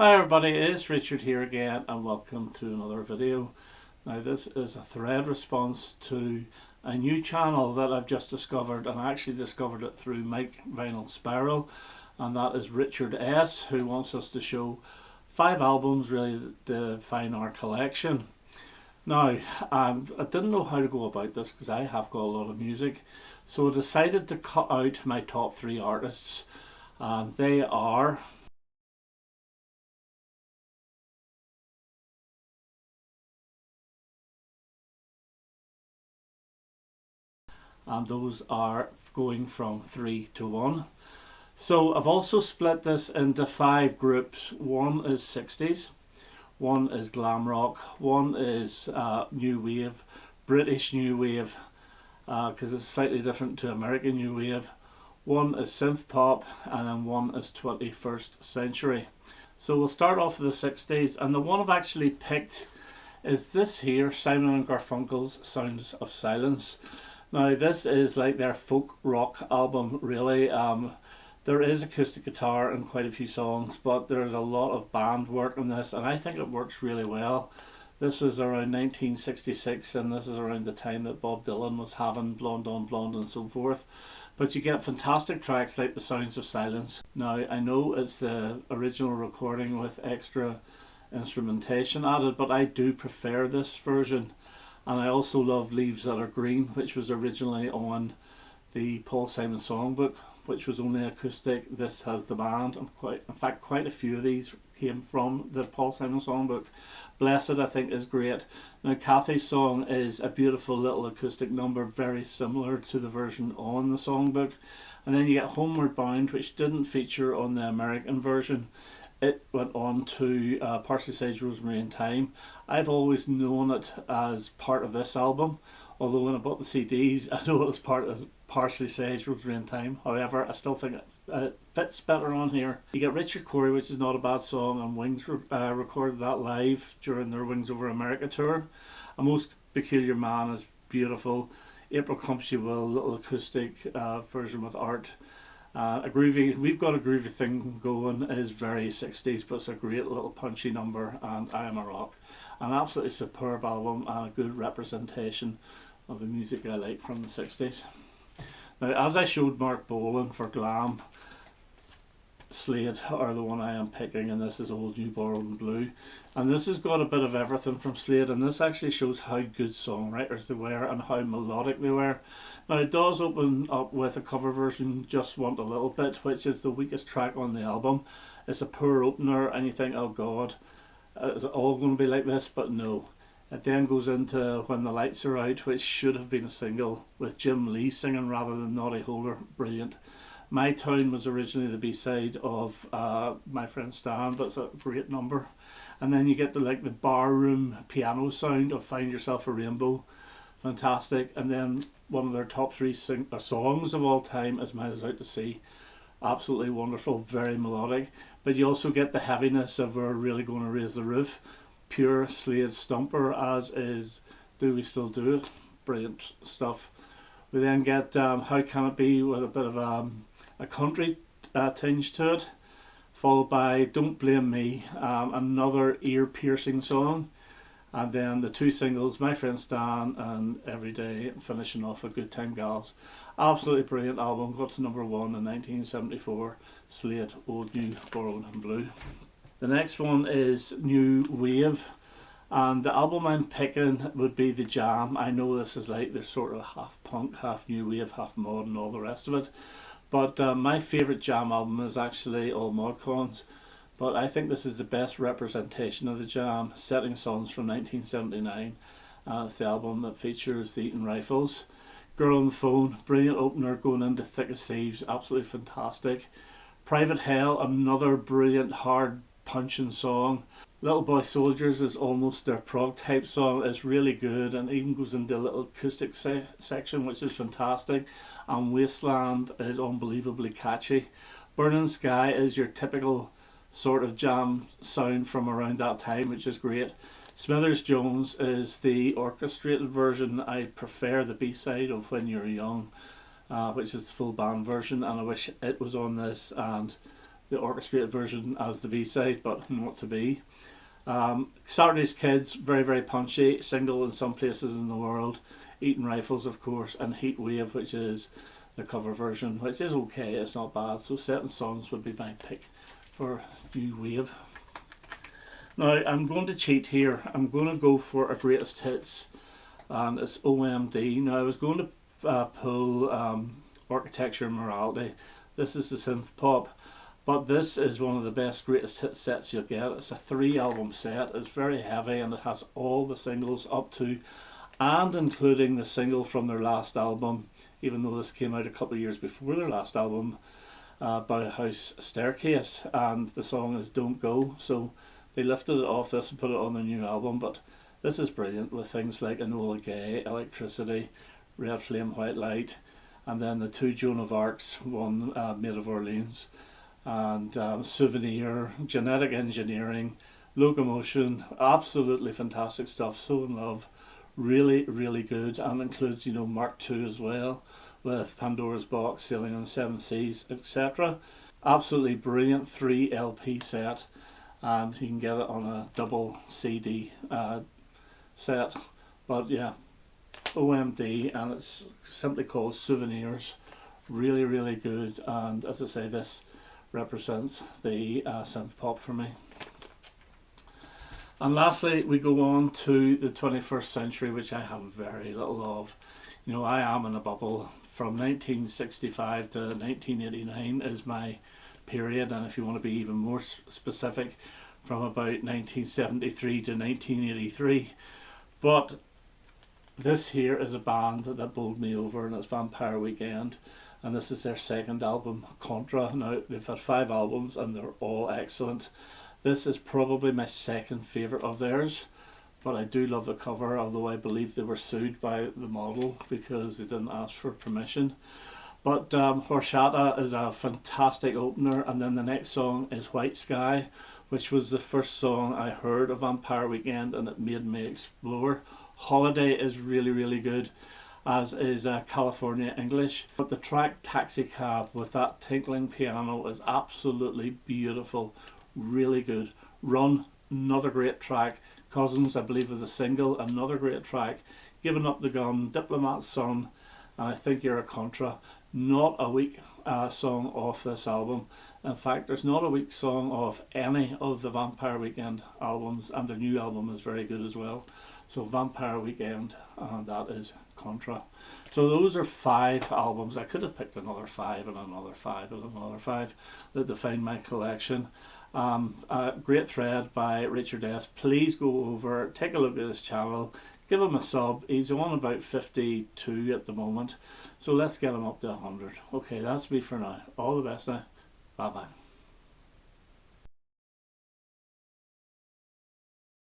Hi everybody, it's Richard here again and welcome to another video. Now this is a thread response to a new channel that I've just discovered, and I actually discovered it through Mike Vinyl Spiral, and that is Richard S, who wants us to show 5 albums really to define our collection. Now I didn't know how to go about this because I have got a lot of music, so I decided to cut out my top 3 artists, and they are and those are going from 3 to 1. So I've also split this into 5 groups. One is 60s, one is glam rock, one is new wave, British new wave, because it's slightly different to American new wave, one is synth pop, and then one is 21st century. So we'll start off with the 60s, and the one I've actually picked is this here, Simon and Garfunkel's Sounds of Silence. Now this is like their folk rock album really. There is acoustic guitar in quite a few songs, but there's a lot of band work in this, and I think it works really well. This was around 1966, and this is around the time that Bob Dylan was having Blonde on Blonde and so forth. But you get fantastic tracks like the Sounds of Silence. Now I know it's the original recording with extra instrumentation added, but I do prefer this version. And I also love Leaves That Are Green, which was originally on the Paul Simon songbook, which was only acoustic. This has the band, and in fact quite a few of these came from the Paul Simon songbook. Blessed I think is great. Now Kathy's song is a beautiful little acoustic number, very similar to the version on the songbook. And then you get Homeward Bound, which didn't feature on the American version. It went on to Parsley, Sage, Rosemary and Thyme. I've always known it as part of this album, although when I bought the CDs I know it was part of Parsley, Sage, Rosemary and Thyme. However, I still think it fits better on here. You get Richard Cory, which is not a bad song, and Wings recorded that live during their Wings Over America tour. A Most Peculiar Man is beautiful. April Come She Will, little acoustic version with art. We've Got a Groovy Thing Going is very 60s, but it's a great little punchy number, and I Am a Rock. An absolutely superb album and a good representation of the music I like from the 60s. Now, as I showed Mark Bolan for glam, Slade are the one I am picking, and this is Old New Borrowed and Blue, and this has got a bit of everything from Slade, and this actually shows how good songwriters they were and how melodic they were. Now it does open up with a cover version, Just Want a Little Bit, which is the weakest track on the album. It's a poor opener and you think, oh god, is it all going to be like this? But no. It then goes into When the Lights Are Out, which should have been a single, with Jim Lee singing rather than Noddy Holder. Brilliant. My Town was originally the B-side of My Friend Stan, but it's a great number. And then you get the barroom piano sound of Find Yourself a Rainbow. Fantastic. And then one of their top 3 songs of all time is Miles Out to Sea. Absolutely wonderful, very melodic. But you also get the heaviness of We're Really Going to Raise the Roof. Pure Slade stomper, as is Do We Still Do It. Brilliant stuff. We then get How Can It Be, with a bit of a country tinge to it, followed by Don't Blame Me, another ear-piercing song, and then the 2 singles, My Friend Stan and Every Day, finishing off with Good Time Gals. Absolutely brilliant album, got to number 1 in 1974, Slade, Old New Borrowed and Blue. The next one is New Wave, and the album I'm picking would be The Jam. I know this is like they're sort of half punk, half new wave, half mod and all the rest of it, but my favourite Jam album is actually All Mod Cons. But I think this is the best representation of the Jam. Setting Suns from 1979. It's the album that features the Eton Rifles. Girl on the Phone, brilliant opener going into Thick as Thieves, absolutely fantastic. Private Hell, another brilliant hard punching song. Little Boy Soldiers is almost their prog type song. It's really good and even goes into a little acoustic section, which is fantastic. And Wasteland is unbelievably catchy. Burning Sky is your typical sort of Jam sound from around that time, which is great. Smithers Jones is the orchestrated version. I prefer the B-side of When You're Young, which is the full band version, and I wish it was on this, and the orchestrated version as the B-side, but not to be. Saturday's Kids, very very punchy, single in some places in the world. Eating Rifles, of course, and Heat Wave, which is the cover version, which is okay, it's not bad. So Setting Songs would be my pick for New Wave. Now I'm going to cheat here. I'm going to go for a greatest hits, and it's OMD. Now I was going to pull Architecture and Morality. This is the synth pop, but this is one of the best greatest hit sets you'll get. It's a 3-album set. It's very heavy and it has all the singles up to and including the single from their last album, even though this came out a couple of years before their last album, Bauhaus Staircase, and the song is Don't Go. So they lifted it off this and put it on the new album, but this is brilliant with things like Enola Gay, Electricity, Red Flame, White Light, and then the 2 Joan of Arcs, one Maid of Orleans, and Souvenir, Genetic Engineering, Locomotion. Absolutely fantastic stuff. So in Love, really really good, and includes, you know, Mark II as well, with Pandora's Box, Sailing on the Seven Seas, etc. Absolutely brilliant 3 LP set, and you can get it on a double CD set. But yeah, OMD, and it's simply called Souvenirs. Really really good, and as I say, this represents the synth pop for me. And lastly, we go on to the 21st century, which I have very little of. You know, I am in a bubble. From 1965 to 1989 is my period, and if you want to be even more specific, from about 1973 to 1983. But this here is a band that bowled me over, and it's Vampire Weekend, and this is their second album, Contra. Now they've had 5 albums and they're all excellent. This is probably my second favourite of theirs, but I do love the cover, although I believe they were sued by the model because they didn't ask for permission. But Horchata is a fantastic opener, and then the next song is White Sky, which was the first song I heard of Vampire Weekend, and it made me explore. Holiday is really really good, as is California English, but the track Taxi Cab with that tinkling piano is absolutely beautiful. Really good. Run, another great track. Cousins, I believe, is a single, another great track. Giving Up the Gun, Diplomat's Son, and I Think You're a Contra. Not a weak song off this album. In fact, there's not a weak song off any of the Vampire Weekend albums, and their new album is very good as well. So Vampire Weekend, and that is Contra. So those are 5 albums. I could have picked another 5 and another 5 and another 5 that define my collection. Great thread by Richard S. Please go over, take a look at his channel, give him a sub. He's on about 52 at the moment, so let's get him up to 100. Okay, that's me for now. All the best now. Bye bye.